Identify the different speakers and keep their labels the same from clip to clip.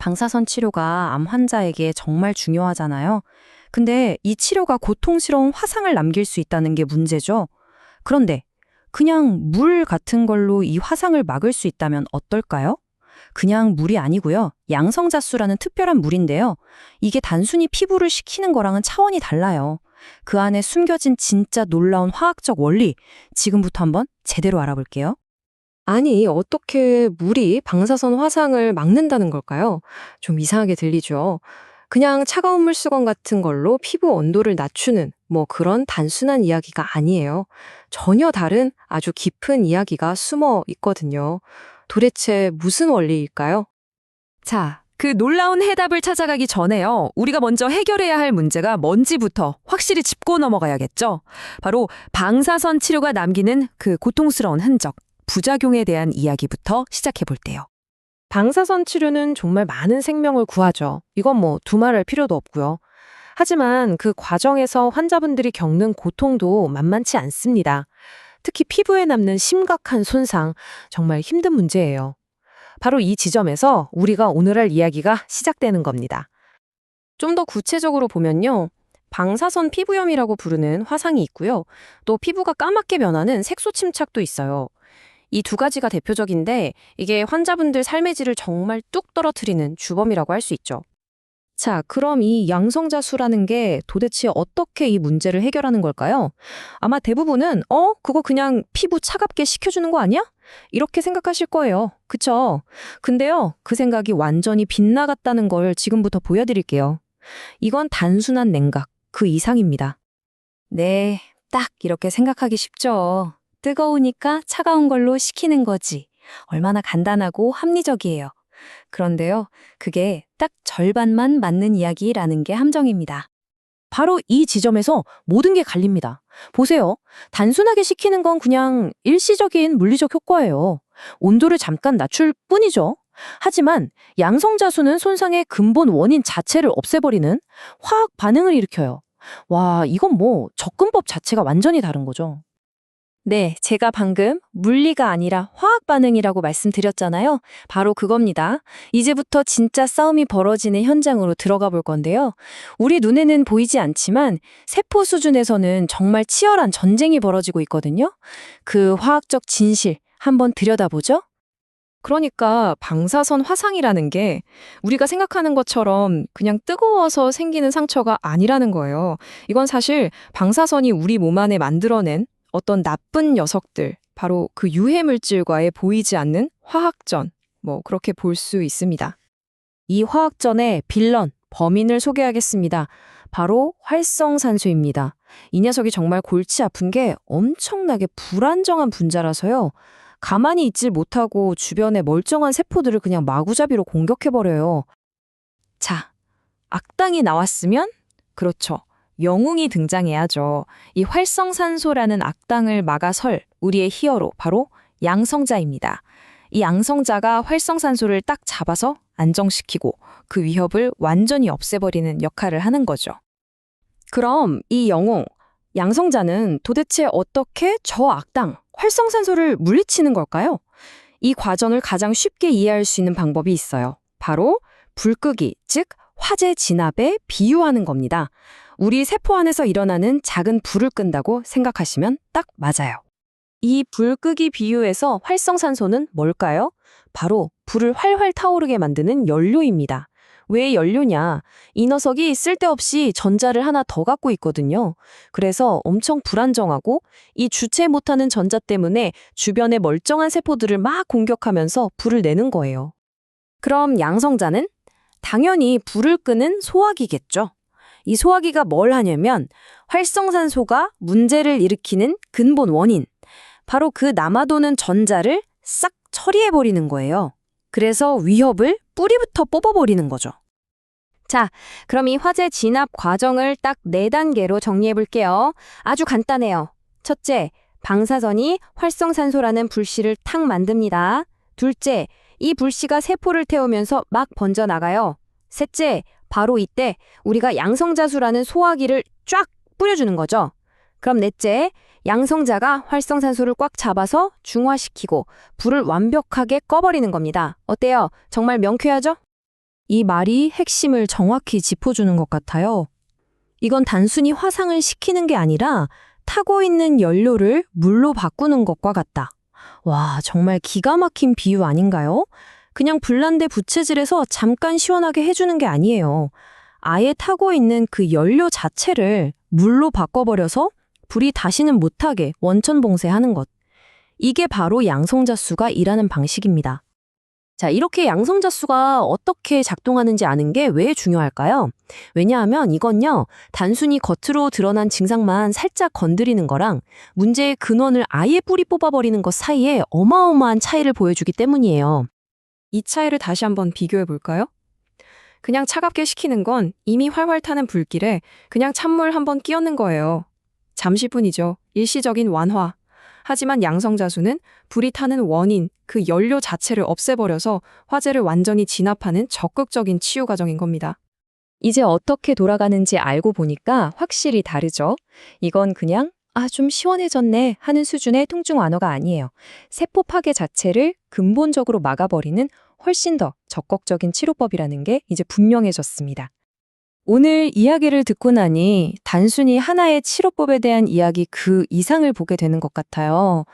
Speaker 1: 방사선 치료가 암 환자에게 정말 중요하잖아요. 근데 이 치료가 고통스러운 화상을 남길 수 있다는 게 문제죠. 그런데 그냥 물 같은 걸로 이 화상을 막을 수 있다면 어떨까요? 그냥 물이 아니고요. 양성자수라는 특별한 물인데요. 이게 단순히 피부를 식히는 거랑은 차원이 달라요. 그 안에 숨겨진 진짜 놀라운 화학적 원리, 지금부터 한번 제대로 알아볼게요.
Speaker 2: 아니, 어떻게 물이 방사선 화상을 막는다는 걸까요? 좀 이상하게 들리죠. 그냥 차가운 물수건 같은 걸로 피부 온도를 낮추는 뭐 그런 단순한 이야기가 아니에요. 전혀 다른 아주 깊은 이야기가 숨어 있거든요. 도대체 무슨 원리일까요?
Speaker 3: 자, 그 놀라운 해답을 찾아가기 전에요. 우리가 먼저 해결해야 할 문제가 뭔지부터 확실히 짚고 넘어가야겠죠. 바로 방사선 치료가 남기는 그 고통스러운 흔적, 부작용에 대한 이야기부터 시작해 볼게요.
Speaker 2: 방사선 치료는 정말 많은 생명을 구하죠. 이건 뭐 두말할 필요도 없고요. 하지만 그 과정에서 환자분들이 겪는 고통도 만만치 않습니다. 특히 피부에 남는 심각한 손상, 정말 힘든 문제예요. 바로 이 지점에서 우리가 오늘 할 이야기가 시작되는 겁니다.
Speaker 1: 좀 더 구체적으로 보면요. 방사선 피부염이라고 부르는 화상이 있고요. 또 피부가 까맣게 변하는 색소 침착도 있어요. 이 두 가지가 대표적인데 이게 환자분들 삶의 질을 정말 뚝 떨어뜨리는 주범이라고 할 수 있죠. 자, 그럼 이 양성자수라는 게 도대체 어떻게 이 문제를 해결하는 걸까요? 아마 대부분은 그거 그냥 피부 차갑게 식혀주는 거 아니야? 이렇게 생각하실 거예요. 그쵸? 근데요, 그 생각이 완전히 빗나갔다는 걸 지금부터 보여드릴게요. 이건 단순한 냉각, 그 이상입니다. 네, 딱 이렇게 생각하기 쉽죠. 뜨거우니까 차가운 걸로 식히는 거지. 얼마나 간단하고 합리적이에요. 그런데요, 그게 딱 절반만 맞는 이야기라는 게 함정입니다. 바로 이 지점에서 모든 게 갈립니다. 보세요. 단순하게 식히는 건 그냥 일시적인 물리적 효과예요. 온도를 잠깐 낮출 뿐이죠. 하지만 양성자수는 손상의 근본 원인 자체를 없애버리는 화학 반응을 일으켜요. 와, 이건 뭐 접근법 자체가 완전히 다른 거죠. 네, 제가 방금 물리가 아니라 화학 반응이라고 말씀드렸잖아요. 바로 그겁니다. 이제부터 진짜 싸움이 벌어지는 현장으로 들어가 볼 건데요. 우리 눈에는 보이지 않지만 세포 수준에서는 정말 치열한 전쟁이 벌어지고 있거든요. 그 화학적 진실 한번 들여다보죠. 그러니까 방사선 화상이라는 게 우리가 생각하는 것처럼 그냥 뜨거워서 생기는 상처가 아니라는 거예요. 이건 사실 방사선이 우리 몸 안에 만들어낸 어떤 나쁜 녀석들, 바로 그 유해물질과의 보이지 않는 화학전, 뭐 그렇게 볼 수 있습니다. 이 화학전의 빌런, 범인을 소개하겠습니다. 바로 활성산소입니다. 이 녀석이 정말 골치 아픈 게 엄청나게 불안정한 분자라서요. 가만히 있질 못하고 주변의 멀쩡한 세포들을 그냥 마구잡이로 공격해버려요. 자, 악당이 나왔으면? 그렇죠. 영웅이 등장해야죠. 이 활성산소라는 악당을 막아설 우리의 히어로, 바로 양성자입니다. 이 양성자가 활성산소를 딱 잡아서 안정시키고 그 위협을 완전히 없애버리는 역할을 하는 거죠. 그럼 이 영웅, 양성자는 도대체 어떻게 저 악당, 활성산소를 물리치는 걸까요? 이 과정을 가장 쉽게 이해할 수 있는 방법이 있어요. 바로 불 끄기, 즉 화재 진압에 비유하는 겁니다. 우리 세포 안에서 일어나는 작은 불을 끈다고 생각하시면 딱 맞아요. 이 불 끄기 비유에서 활성산소는 뭘까요? 바로 불을 활활 타오르게 만드는 연료입니다. 왜 연료냐? 이 녀석이 쓸데없이 전자를 하나 더 갖고 있거든요. 그래서 엄청 불안정하고 이 주체 못하는 전자 때문에 주변의 멀쩡한 세포들을 막 공격하면서 불을 내는 거예요. 그럼 양성자는? 당연히 불을 끄는 소화기겠죠. 이 소화기가 뭘 하냐면 활성산소가 문제를 일으키는 근본 원인, 바로 그 남아도는 전자를 싹 처리해버리는 거예요. 그래서 위협을 뿌리부터 뽑아버리는 거죠. 자, 그럼 이 화재 진압 과정을 딱 4단계로 정리해볼게요. 아주 간단해요. 첫째, 방사선이 활성산소라는 불씨를 탁 만듭니다. 둘째, 이 불씨가 세포를 태우면서 막 번져나가요. 셋째, 바로 이때 우리가 양성자수라는 소화기를 쫙 뿌려주는 거죠. 그럼 넷째, 양성자가 활성산소를 꽉 잡아서 중화시키고 불을 완벽하게 꺼버리는 겁니다. 어때요? 정말 명쾌하죠? 이 말이 핵심을 정확히 짚어주는 것 같아요. 이건 단순히 화상을 식히는 게 아니라 타고 있는 연료를 물로 바꾸는 것과 같다. 와, 정말 기가 막힌 비유 아닌가요? 그냥 불난데 부채질해서 잠깐 시원하게 해주는 게 아니에요. 아예 타고 있는 그 연료 자체를 물로 바꿔버려서 불이 다시는 못하게 원천 봉쇄하는 것. 이게 바로 양성자수가 일하는 방식입니다. 자, 이렇게 양성자수가 어떻게 작동하는지 아는 게 왜 중요할까요? 왜냐하면 이건요, 단순히 겉으로 드러난 증상만 살짝 건드리는 거랑 문제의 근원을 아예 뿌리 뽑아버리는 것 사이에 어마어마한 차이를 보여주기 때문이에요.
Speaker 2: 이 차이를 다시 한번 비교해 볼까요? 그냥 차갑게 식히는 건 이미 활활 타는 불길에 그냥 찬물 한번 끼얹는 거예요. 잠시뿐이죠. 일시적인 완화. 하지만 양성자수는 불이 타는 원인, 그 연료 자체를 없애버려서 화재를 완전히 진압하는 적극적인 치유 과정인 겁니다.
Speaker 1: 이제 어떻게 돌아가는지 알고 보니까 확실히 다르죠. 이건 그냥 좀 시원해졌네 하는 수준의 통증 완화가 아니에요. 세포 파괴 자체를 근본적으로 막아버리는 훨씬 더 적극적인 치료법이라는 게 이제 분명해졌습니다. 오늘 이야기를 듣고 나니 단순히 하나의 치료법에 대한 이야기 그 이상을 보게 되는 것 같아요.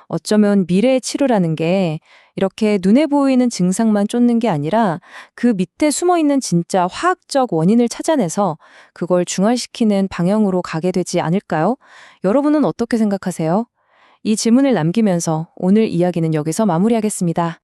Speaker 1: 어쩌면 미래의 치료라는 게 이렇게 눈에 보이는 증상만 쫓는 게 아니라 그 밑에 숨어 있는 진짜 화학적 원인을 찾아내서 그걸 중화시키는 방향으로 가게 되지 않을까요? 여러분은 어떻게 생각하세요? 이 질문을 남기면서 오늘 이야기는 여기서 마무리하겠습니다.